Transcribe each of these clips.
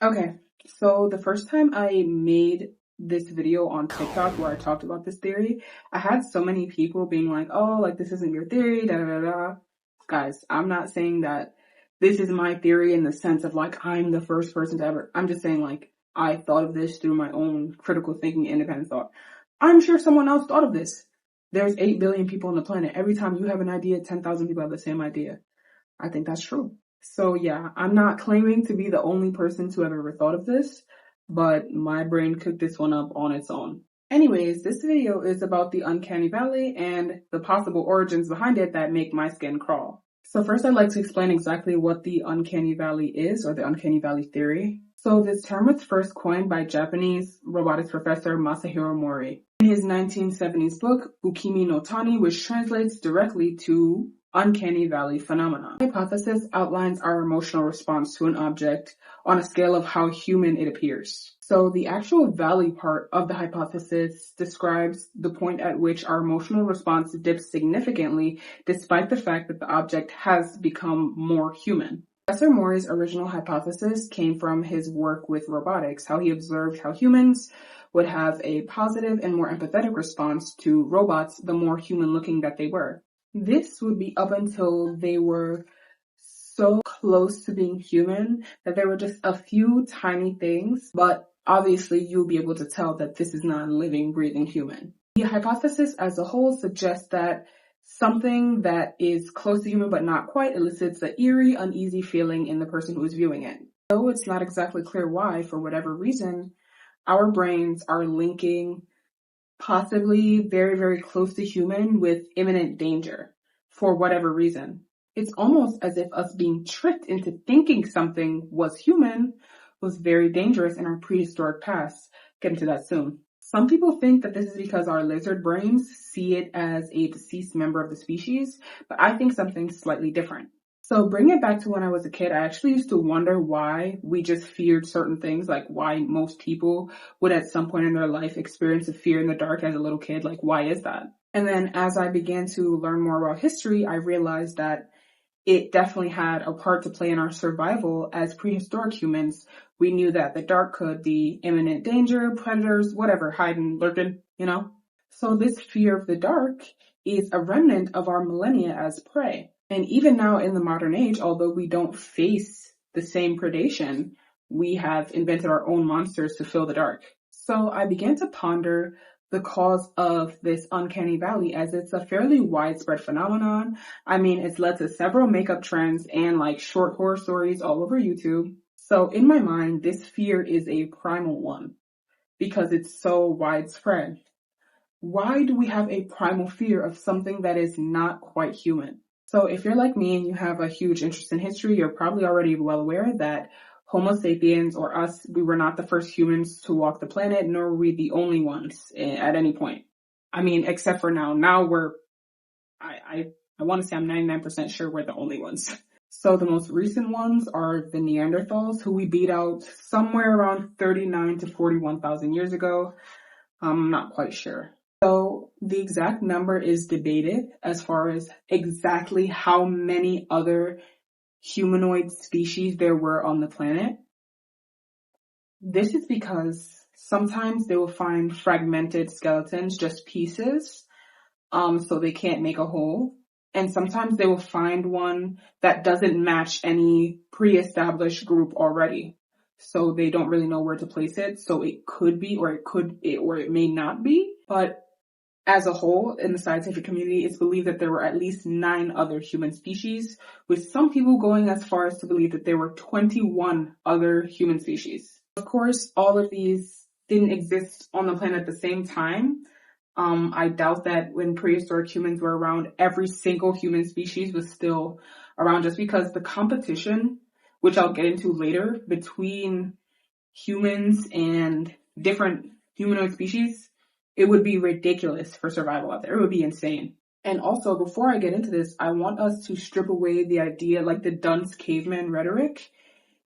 Okay, so the first time I made this video on TikTok where I talked about this theory, I had so many people being like, oh, like this isn't your theory, da da da da. Guys, I'm not saying that this is my theory in the sense of like I'm the first person to ever. I'm just saying like I thought of this through my own critical thinking, independent thought. I'm sure someone else thought of this. There's 8 billion people on the planet. Every time you have an idea, 10,000 people have the same idea. I think that's true. So yeah, I'm not claiming to be the only person to have ever thought of this, but my brain cooked this one up on its own. Anyways, this video is about the uncanny valley and the possible origins behind it that make my skin crawl. So first I'd like to explain exactly what the uncanny valley is, or the uncanny valley theory. So this term was first coined by Japanese robotics professor Masahiro Mori in his 1970s book, Ukimi no Tani, which translates directly to Uncanny Valley Phenomenon. The hypothesis outlines our emotional response to an object on a scale of how human it appears. So the actual valley part of the hypothesis describes the point at which our emotional response dips significantly despite the fact that the object has become more human. Professor Mori's original hypothesis came from his work with robotics, how he observed how humans would have a positive and more empathetic response to robots the more human-looking that they were. This would be up until they were so close to being human that there were just a few tiny things, but obviously you'll be able to tell that this is not a living, breathing human. The hypothesis as a whole suggests that something that is close to human but not quite elicits an eerie, uneasy feeling in the person who is viewing it. Though it's not exactly clear why, for whatever reason, our brains are linking possibly very, very close to human with imminent danger for whatever reason. It's almost as if us being tricked into thinking something was human was very dangerous in our prehistoric past. Get into that soon. Some people think that this is because our lizard brains see it as a deceased member of the species, but I think something slightly different. So bring it back to when I was a kid, I actually used to wonder why we just feared certain things, like why most people would at some point in their life experience a fear in the dark as a little kid. Like, why is that? And then as I began to learn more about history, I realized that it definitely had a part to play in our survival as prehistoric humans. We knew that the dark could be imminent danger, predators, whatever, hiding, lurking, you know? So this fear of the dark is a remnant of our millennia as prey. And even now in the modern age, although we don't face the same predation, we have invented our own monsters to fill the dark. So I began to ponder the cause of this uncanny valley, as it's a fairly widespread phenomenon. I mean, it's led to several makeup trends and like short horror stories all over YouTube. So in my mind, this fear is a primal one because it's so widespread. Why do we have a primal fear of something that is not quite human? So if you're like me and you have a huge interest in history, you're probably already well aware that Homo sapiens, or us, we were not the first humans to walk the planet, nor were we the only ones at any point. I mean, except for now. Now I want to say I'm 99% sure we're the only ones. So the most recent ones are the Neanderthals, who we beat out somewhere around 39 to 41,000 years ago. I'm not quite sure. So the exact number is debated as far as exactly how many other humanoid species there were on the planet. This is because sometimes they will find fragmented skeletons, just pieces, so they can't make a whole. And sometimes they will find one that doesn't match any pre-established group already. So they don't really know where to place it. So it could be, or it may not be. But as a whole, in the scientific community, it's believed that there were at least 9 other human species, with some people going as far as to believe that there were 21 other human species. Of course, all of these didn't exist on the planet at the same time. I doubt that when prehistoric humans were around, every single human species was still around, just because the competition, which I'll get into later, between humans and different humanoid species, it would be ridiculous for survival out there. It would be insane. And also, before I get into this, I want us to strip away the idea, like the dunce caveman rhetoric.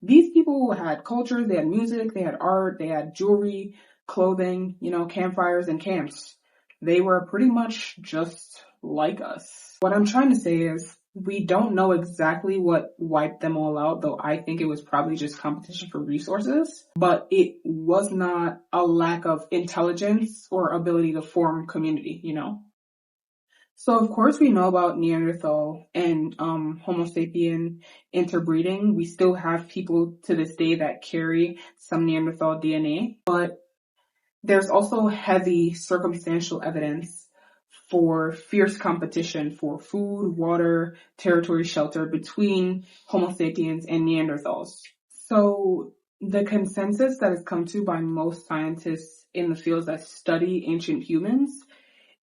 These people had culture, they had music, they had art, they had jewelry, clothing, campfires and camps. They were pretty much just like us. What I'm trying to say is, We don't know exactly what wiped them all out, though I think it was probably just competition for resources. But it was not a lack of intelligence or ability to form community, you know? So of course we know about Neanderthal and Homo sapien interbreeding. We still have people to this day that carry some Neanderthal DNA, but there's also heavy circumstantial evidence for fierce competition for food, water, territory, shelter between Homo sapiens and Neanderthals. So the consensus that has come to by most scientists in the fields that study ancient humans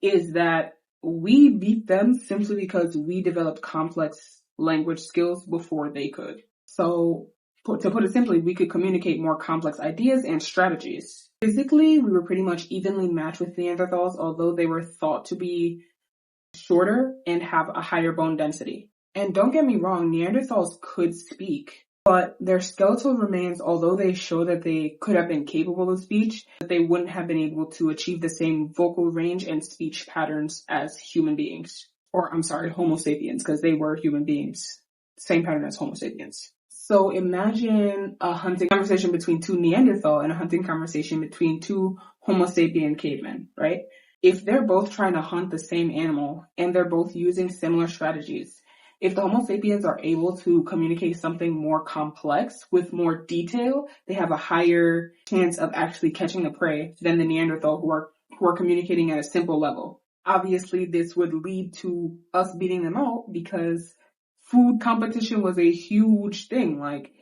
is that we beat them simply because we developed complex language skills before they could. So to put it simply, we could communicate more complex ideas and strategies. Physically, we were pretty much evenly matched with Neanderthals, although they were thought to be shorter and have a higher bone density. And don't get me wrong, Neanderthals could speak, but their skeletal remains, although they show that they could have been capable of speech, they wouldn't have been able to achieve the same vocal range and speech patterns as human beings. Or, I'm sorry, Homo sapiens, because they were human beings. Same pattern as Homo sapiens. So imagine a hunting conversation between two Neanderthal and a hunting conversation between two Homo sapien cavemen, right? If they're both trying to hunt the same animal and they're both using similar strategies, if the Homo sapiens are able to communicate something more complex with more detail, they have a higher chance of actually catching the prey than the Neanderthal who are communicating at a simple level. Obviously, this would lead to us beating them out because food competition was a huge thing. Like,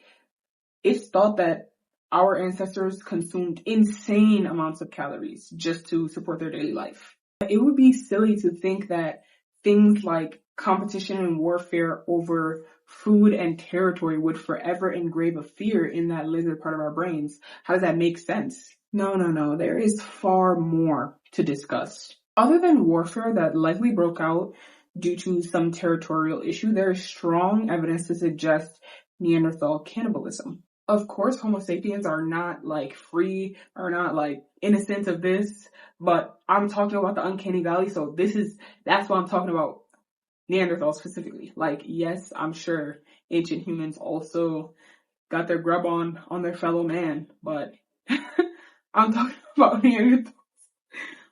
it's thought that our ancestors consumed insane amounts of calories just to support their daily life. It would be silly to think that things like competition and warfare over food and territory would forever engrave a fear in that lizard part of our brains. How does that make sense? No. There is far more to discuss. Other than warfare that likely broke out due to some territorial issue, there is strong evidence to suggest Neanderthal cannibalism. Of course, Homo sapiens are not like free or not like innocent of this, but I'm talking about the Uncanny Valley, so that's what I'm talking about. Neanderthals specifically. Like, yes, I'm sure ancient humans also got their grub on their fellow man, but I'm talking about Neanderthals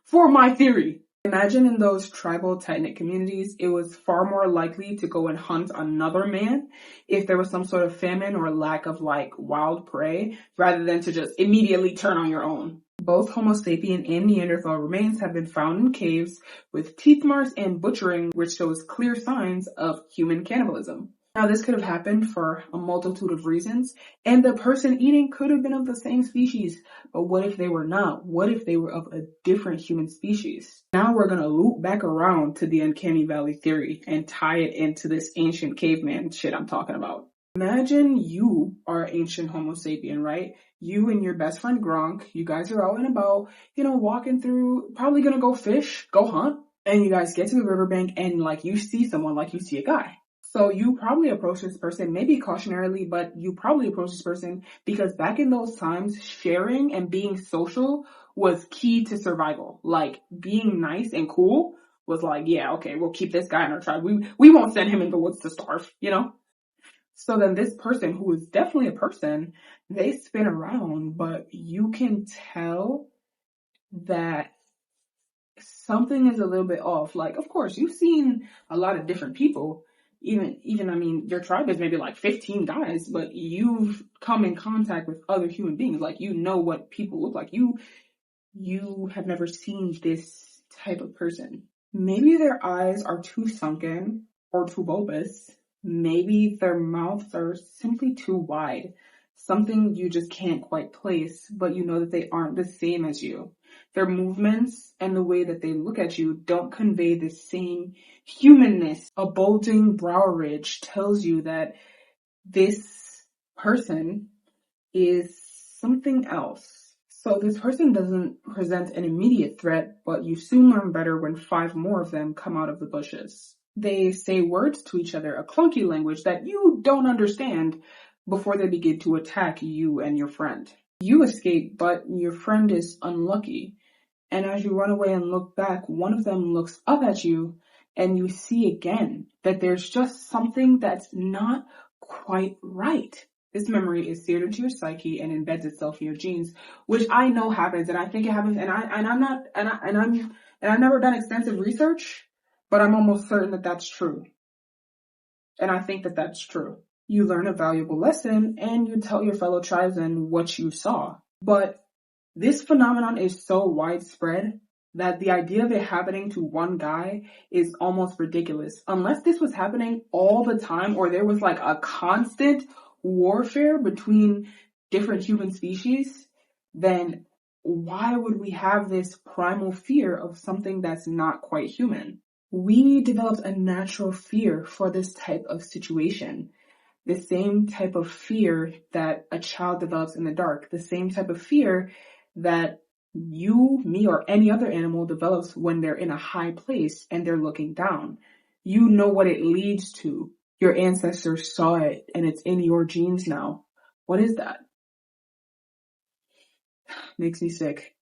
for my theory. Imagine in those tribal tight-knit communities, it was far more likely to go and hunt another man if there was some sort of famine or lack of like wild prey, rather than to just immediately turn on your own. Both Homo sapien and Neanderthal remains have been found in caves with teeth marks and butchering, which shows clear signs of human cannibalism. Now, this could have happened for a multitude of reasons, and the person eating could have been of the same species. But what if they were not? What if they were of a different human species? Now we're going to loop back around to the Uncanny Valley theory and tie it into this ancient caveman shit I'm talking about. Imagine you are ancient Homo sapien, right? You and your best friend Gronk, you guys are out and about, walking through, probably going to go fish, go hunt, and you guys get to the riverbank and like you see someone, like you see a guy. So you probably approach this person, maybe cautionarily, but you probably approach this person because back in those times, sharing and being social was key to survival. Like, being nice and cool was like, yeah, okay, we'll keep this guy in our tribe. We won't send him in the woods to starve, So then this person, who is definitely a person, they spin around, but you can tell that something is a little bit off. Like, of course, you've seen a lot of different people. Even, I mean, your tribe is maybe like 15 guys, but you've come in contact with other human beings. Like, you know what people look like. You have never seen this type of person. Maybe their eyes are too sunken or too bulbous. Maybe their mouths are simply too wide. Something you just can't quite place, but you know that they aren't the same as you. Their movements and the way that they look at you don't convey the same humanness. A bulging brow ridge tells you that this person is something else. So this person doesn't present an immediate threat, but you soon learn better when 5 more of them come out of the bushes. They say words to each other, a clunky language that you don't understand, before they begin to attack you and your friend. You escape, but your friend is unlucky. And as you run away and look back, one of them looks up at you and you see again that there's just something that's not quite right. This memory is seared into your psyche and embeds itself in your genes, which I know happens, and I think it happens. And I've never done extensive research, but I'm almost certain that that's true. And I think that that's true. You learn a valuable lesson, and you tell your fellow tribesmen what you saw. But this phenomenon is so widespread that the idea of it happening to one guy is almost ridiculous. Unless this was happening all the time, or there was like a constant warfare between different human species, then why would we have this primal fear of something that's not quite human? We developed a natural fear for this type of situation. The same type of fear that a child develops in the dark. The same type of fear that you, me, or any other animal develops when they're in a high place and they're looking down. You know what it leads to. Your ancestors saw it and it's in your genes now. What is that? Makes me sick.